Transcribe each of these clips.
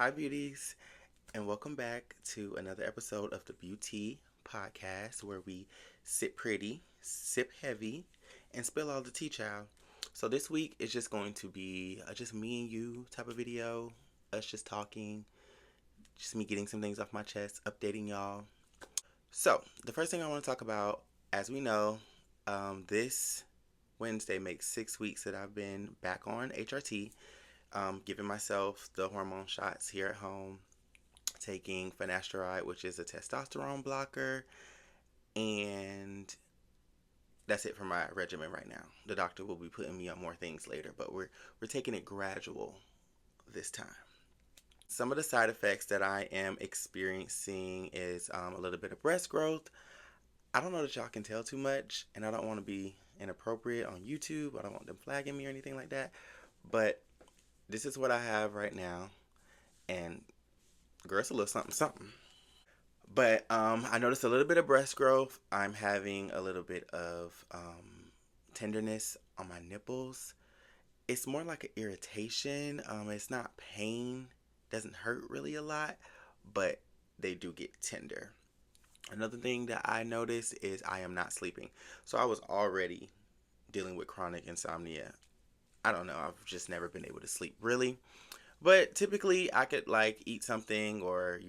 Hi, beauties, and welcome back to another episode of the Beauty Podcast where we sit pretty, sip heavy, and spill all the tea, child. So, this week is just going to be just me and you type of video, us just talking, just me getting some things off my chest, updating y'all. So, the first thing I want to talk about, as we know, this Wednesday makes 6 weeks that I've been back on HRT, giving myself the hormone shots here at home, taking finasteride, which is a testosterone blocker, and that's it for my regimen right now. The doctor will be putting me on more things later, but we're taking it gradual this time. Some of the side effects that I am experiencing is a little bit of breast growth. I don't know that y'all can tell too much, and I don't want to be inappropriate on YouTube. I don't want them flagging me or anything like that, but this is what I have right now, and girl, it's a little something something. But I noticed a little bit of breast growth. I'm having a little bit of tenderness on my nipples. It's more like an irritation. It's not pain. Doesn't hurt really a lot, but they do get tender. Another thing that I noticed is I am not sleeping. So I was already dealing with chronic insomnia. I don't know. I've just never been able to sleep really. But typically I could like eat something or,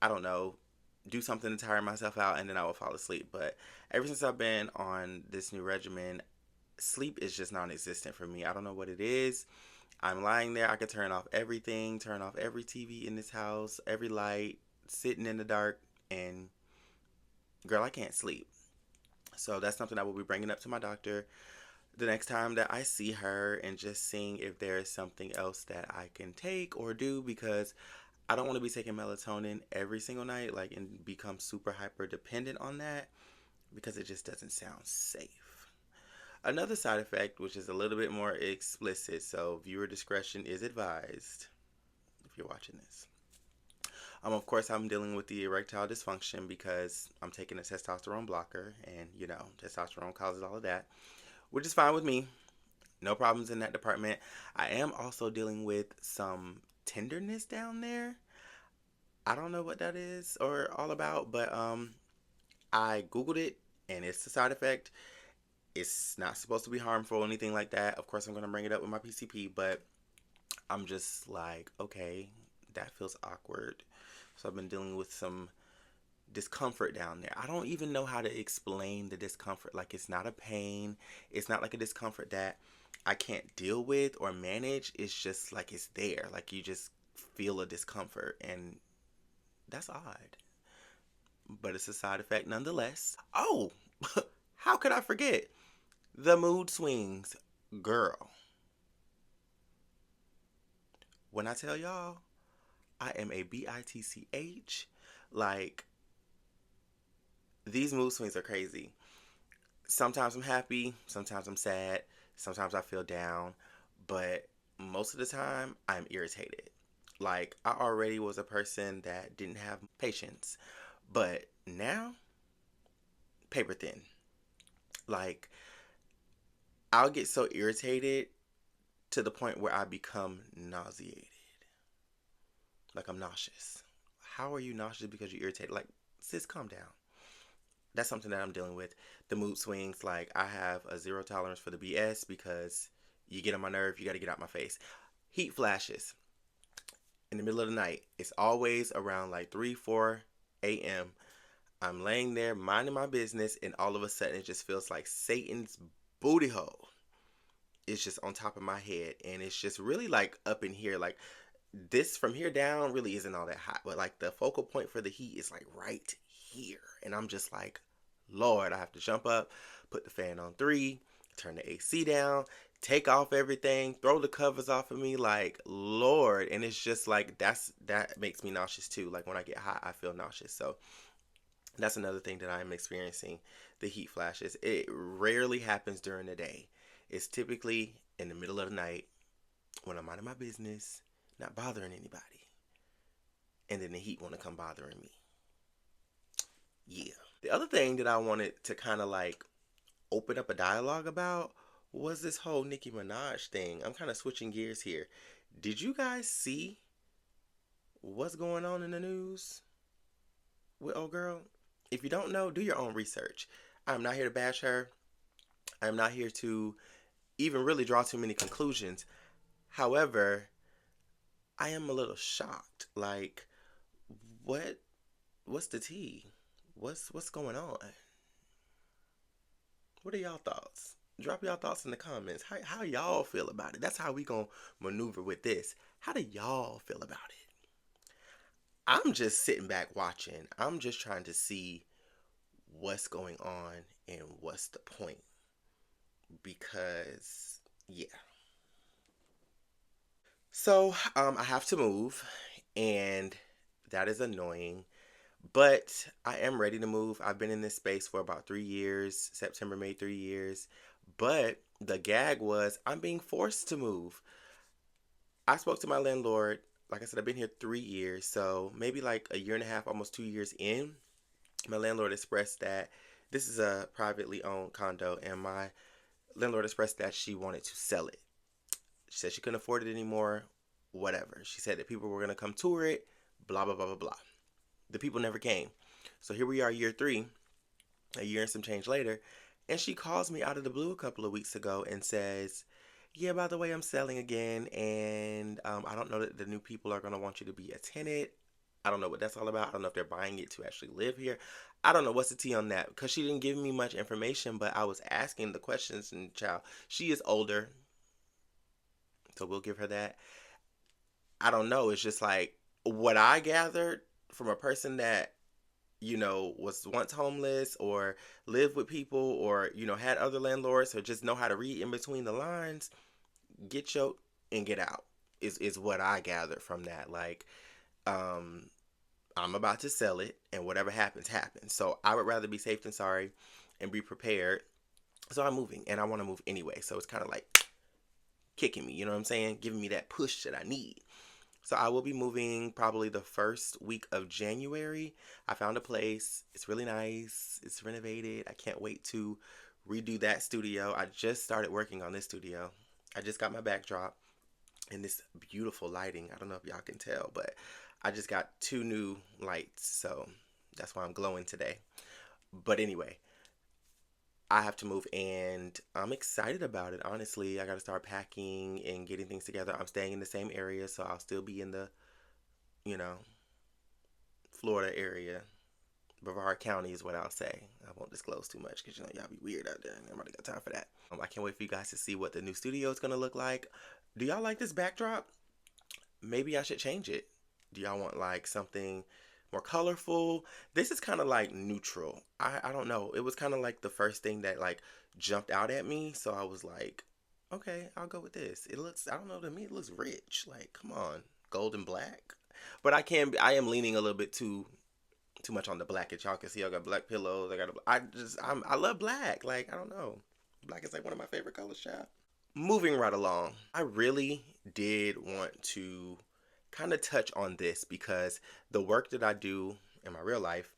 I don't know, do something to tire myself out and then I will fall asleep. But ever since I've been on this new regimen, sleep is just non existent for me. I don't know what it is. I'm lying there. I could turn off everything, turn off every TV in this house, every light, sitting in the dark, and girl, I can't sleep. So that's something I will be bringing up to my doctor the next time that I see her and just seeing if there is something else that I can take or do because I don't want to be taking melatonin every single night, like, and become super hyper dependent on that because it just doesn't sound safe. Another side effect, which is a little bit more explicit, so viewer discretion is advised if you're watching this. Of course, I'm dealing with the erectile dysfunction because I'm taking a testosterone blocker, and testosterone causes all of that, which is fine with me. No problems in that department. I am also dealing with some tenderness down there. I don't know what that is or all about, but I googled it and it's a side effect. It's not supposed to be harmful or anything like that. Of course, I'm going to bring it up with my PCP, but I'm just like, okay, that feels awkward. So I've been dealing with some discomfort down there. I don't even know how to explain the discomfort. Like, it's not a pain. It's not like a discomfort that I can't deal with or manage. It's just like it's there. Like, you just feel a discomfort, and that's odd. But it's a side effect nonetheless. Oh, how could I forget? The mood swings. Girl, when I tell y'all, I am a bitch. Like, these mood swings are crazy. Sometimes I'm happy, sometimes I'm sad, sometimes I feel down, but most of the time I'm irritated. Like, I already was a person that didn't have patience, but now, paper thin. Like, I'll get so irritated to the point where I become nauseated. Like, I'm nauseous. How are you nauseous because you're irritated? Like, sis, calm down. That's something that I'm dealing with. The mood swings, like, I have a zero tolerance for the BS because you get on my nerve, you got to get out my face. Heat flashes in the middle of the night. It's always around like 3, 4 a.m. I'm laying there minding my business, and all of a sudden it just feels like Satan's booty hole is just on top of my head, and it's just really like up in here. Like, this from here down really isn't all that hot, but like the focal point for the heat is like right here, and I'm just like, Lord, I have to jump up, put the fan on 3, turn the AC down, take off everything, throw the covers off of me, like, Lord. And it's just like, that makes me nauseous too. Like, when I get hot, I feel nauseous. So that's another thing that I'm experiencing, the heat flashes. It rarely happens during the day. It's typically in the middle of the night when I'm minding my business, not bothering anybody, and then the heat want to come bothering me. Yeah. The other thing that I wanted to kind of like open up a dialogue about was this whole Nicki Minaj thing. I'm kind of switching gears here. Did you guys see what's going on in the news with old girl. If you don't know, do your own research. I'm not here to bash her. I'm not here to even really draw too many conclusions. However, I am a little shocked. Like, what what's the tea? What's going on? What are y'all thoughts? Drop y'all thoughts in the comments. How y'all feel about it? That's how we gonna maneuver with this. How do y'all feel about it? I'm just sitting back watching. I'm just trying to see what's going on and what's the point. Because yeah. So I have to move, and that is annoying. But I am ready to move. I've been in this space for about 3 years. September made 3 years. But the gag was I'm being forced to move. I spoke to my landlord. Like I said, I've been here 3 years. So maybe like a year and a half, almost 2 years in, my landlord expressed that this is a privately owned condo, and my landlord expressed that she wanted to sell it. She said she couldn't afford it anymore, whatever. She said that people were going to come tour it, blah, blah, blah, blah, blah. The people never came. So here we are, year three, a year and some change later, and she calls me out of the blue a couple of weeks ago and says, yeah, by the way, I'm selling again, and I don't know that the new people are going to want you to be a tenant. I don't know what that's all about. I don't know if they're buying it to actually live here. I don't know what's the tea on that, because she didn't give me much information, but I was asking the questions, and child, she is older, so we'll give her that. I don't know. It's just like what I gathered from a person that, was once homeless or lived with people or, had other landlords or just know how to read in between the lines. Get your and get out is what I gathered from that. Like, um, I'm about to sell it, and whatever happens, happens. So I would rather be safe than sorry and be prepared. So I'm moving, and I want to move anyway. So it's kind of like kicking me, you know what I'm saying? Giving me that push that I need. So I will be moving probably the first week of January. I found a place. It's really nice. It's renovated. I can't wait to redo that studio. I just started working on this studio. I just got my backdrop and this beautiful lighting. I don't know if y'all can tell, but I just got two new lights. So that's why I'm glowing today. But anyway, I have to move, and I'm excited about it. Honestly, I got to start packing and getting things together. I'm staying in the same area, so I'll still be in the, you know, Florida area. Brevard County is what I'll say. I won't disclose too much because y'all be weird out there, and nobody got time for that. I can't wait for you guys to see what the new studio is gonna look like. Do y'all like this backdrop? Maybe I should change it. Do y'all want like something more colorful? This is kind of like neutral. I don't know. It was kind of like the first thing that like jumped out at me. So I was like, okay, I'll go with this. It looks, I don't know, to me it looks rich. Like, come on, gold and black. But I am leaning a little bit too much on the black. As y'all can see, I got black pillows. I love black. Like, I don't know. Black is like one of my favorite colors, child. Moving right along, I really did want to kind of touch on this because the work that I do in my real life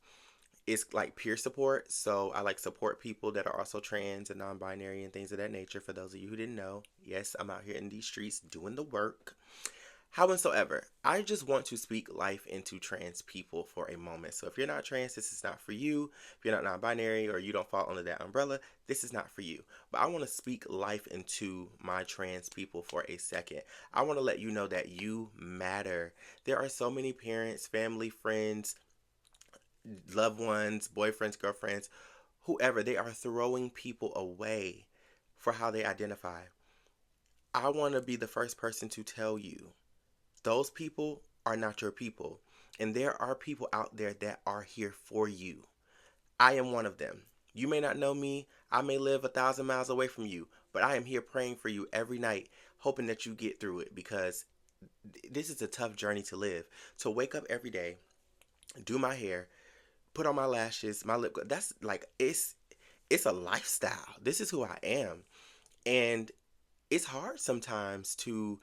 is like peer support. So I like support people that are also trans and non-binary and things of that nature. For those of you who didn't know, yes, I'm out here in these streets doing the work. Howsoever, I just want to speak life into trans people for a moment. So if you're not trans, this is not for you. If you're not non-binary or you don't fall under that umbrella, this is not for you. But I want to speak life into my trans people for a second. I want to let you know that you matter. There are so many parents, family, friends, loved ones, boyfriends, girlfriends, whoever, they are throwing people away for how they identify. I want to be the first person to tell you those people are not your people. And there are people out there that are here for you. I am one of them. You may not know me. I may live 1,000 miles away from you. But I am here praying for you every night, hoping that you get through it because this is a tough journey to live. To wake up every day, do my hair, put on my lashes, my lip. That's like, it's a lifestyle. This is who I am. And it's hard sometimes to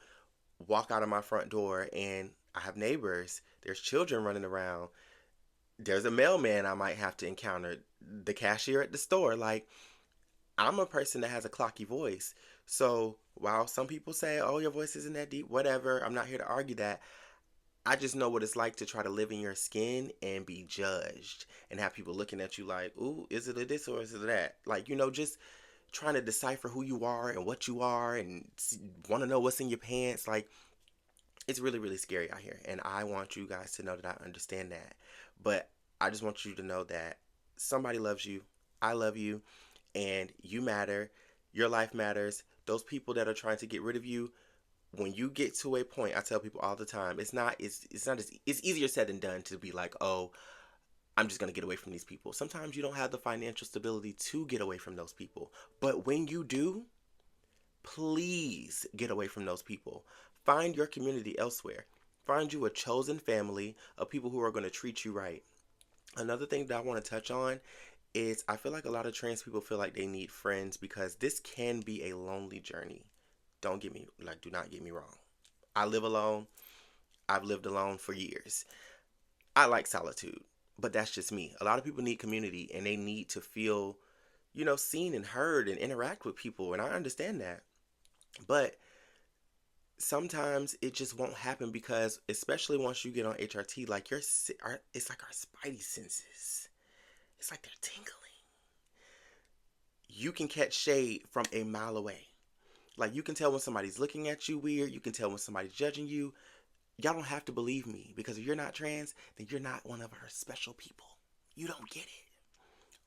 walk out of my front door and I have neighbors, there's children running around, there's a mailman I might have to encounter, the cashier at the store. Like, I'm a person that has a clocky voice. So while some people say, oh, your voice isn't that deep, whatever, I'm not here to argue that. I just know what it's like to try to live in your skin and be judged and have people looking at you like, ooh, is it a this or is it a that? Like, just trying to decipher who you are and what you are and want to know what's in your pants. Like, it's really, really scary out here. And I want you guys to know that I understand that. But I just want you to know that somebody loves you. I love you. And you matter. Your life matters. Those people that are trying to get rid of you, when you get to a point, I tell people all the time, it's easier said than done to be like, oh, I'm just going to get away from these people. Sometimes you don't have the financial stability to get away from those people. But when you do, please get away from those people. Find your community elsewhere. Find you a chosen family of people who are going to treat you right. Another thing that I want to touch on is I feel like a lot of trans people feel like they need friends because this can be a lonely journey. Do not get me wrong. I live alone. I've lived alone for years. I like solitude, but that's just me. A lot of people need community and they need to feel, seen and heard and interact with people, and I understand that. But sometimes it just won't happen because, especially once you get on HRT, like it's like our spidey senses. It's like they're tingling. You can catch shade from a mile away. Like, you can tell when somebody's looking at you weird. You can tell when somebody's judging you. Y'all don't have to believe me, because if you're not trans, then you're not one of our special people. You don't get it.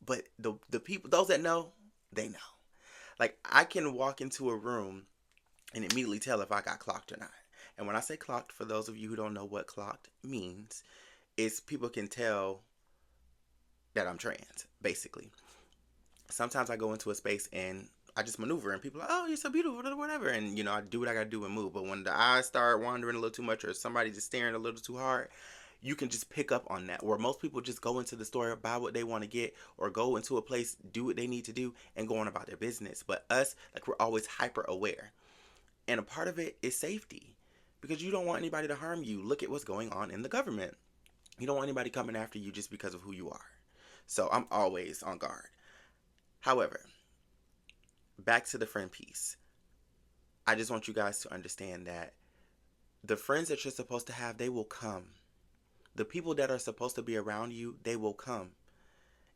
But the people, those that know, they know. Like, I can walk into a room and immediately tell if I got clocked or not. And when I say clocked, for those of you who don't know what clocked means, is people can tell that I'm trans, basically. Sometimes I go into a space and I just maneuver and people are like, oh, you're so beautiful, or whatever. And, I do what I got to do and move. But when the eyes start wandering a little too much or somebody just staring a little too hard, you can just pick up on that. Where most people just go into the store, buy what they want to get, or go into a place, do what they need to do, and go on about their business. But us, like, we're always hyper aware. And a part of it is safety, because you don't want anybody to harm you. Look at what's going on in the government. You don't want anybody coming after you just because of who you are. So I'm always on guard. However, back to the friend piece. I just want you guys to understand that the friends that you're supposed to have, they will come. The people that are supposed to be around you, they will come.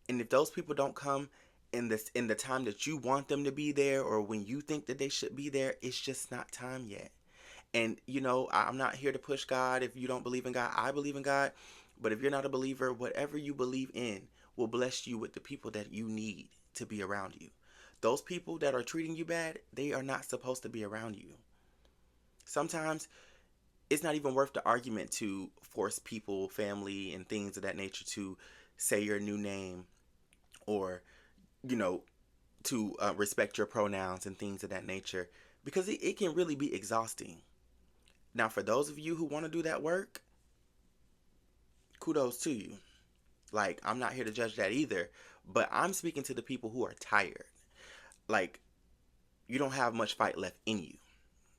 And if those people don't come in the time that you want them to be there, or when you think that they should be there, it's just not time yet. And, I'm not here to push God. If you don't believe in God, I believe in God. But if you're not a believer, whatever you believe in will bless you with the people that you need to be around you. Those people that are treating you bad, they are not supposed to be around you. Sometimes it's not even worth the argument to force people, family, and things of that nature to say your new name, or, to respect your pronouns and things of that nature, because it can really be exhausting. Now, for those of you who want to do that work, kudos to you. Like, I'm not here to judge that either, but I'm speaking to the people who are tired. Like, you don't have much fight left in you.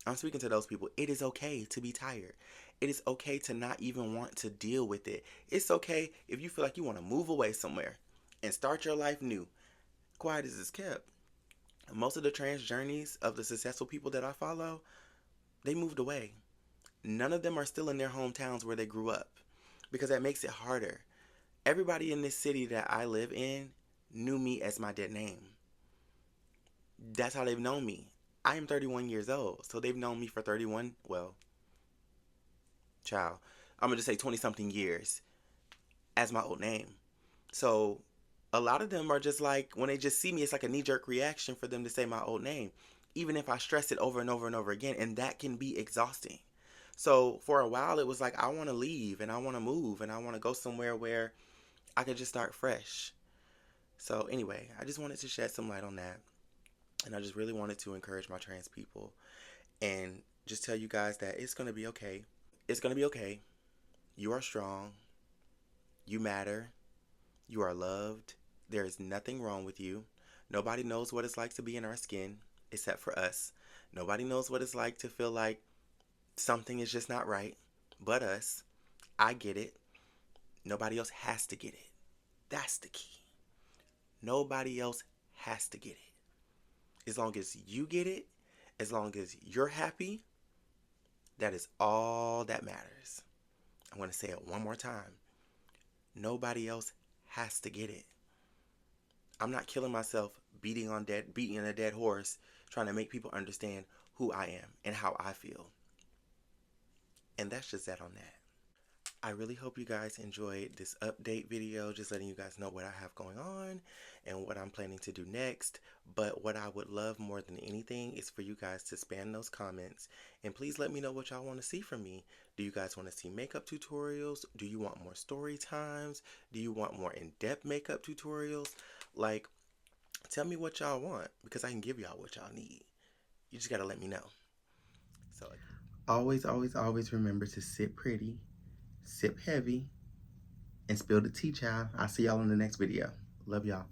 I'm speaking to those people. It is okay to be tired. It is okay to not even want to deal with it. It's okay if you feel like you want to move away somewhere and start your life new. Quiet as it's kept. Most of the trans journeys of the successful people that I follow, they moved away. None of them are still in their hometowns where they grew up, because that makes it harder. Everybody in this city that I live in knew me as my dead name. That's how they've known me. I am 31 years old, so they've known me for 31, well, child, I'm going to just say 20-something years as my old name. So a lot of them are just like, when they just see me, it's like a knee-jerk reaction for them to say my old name, even if I stress it over and over and over again, and that can be exhausting. So for a while, it was like, I want to leave, and I want to move, and I want to go somewhere where I could just start fresh. So anyway, I just wanted to shed some light on that. And I just really wanted to encourage my trans people and just tell you guys that it's going to be okay. It's going to be okay. You are strong. You matter. You are loved. There is nothing wrong with you. Nobody knows what it's like to be in our skin except for us. Nobody knows what it's like to feel like something is just not right but us. I get it. Nobody else has to get it. That's the key. Nobody else has to get it. As long as you get it, as long as you're happy, that is all that matters. I'm going to say it one more time. Nobody else has to get it. I'm not killing myself beating a dead horse trying to make people understand who I am and how I feel. And that's just that on that. I really hope you guys enjoyed this update video, just letting you guys know what I have going on and what I'm planning to do next. But what I would love more than anything is for you guys to spam those comments and please let me know what y'all want to see from me. Do you guys want to see makeup tutorials? Do you want more story times? Do you want more in-depth makeup tutorials? Like, tell me what y'all want because I can give y'all what y'all need. You just got to let me know. So always, always, always remember to sit pretty, sip heavy, and spill the tea, child. I'll see y'all in the next video. Love y'all.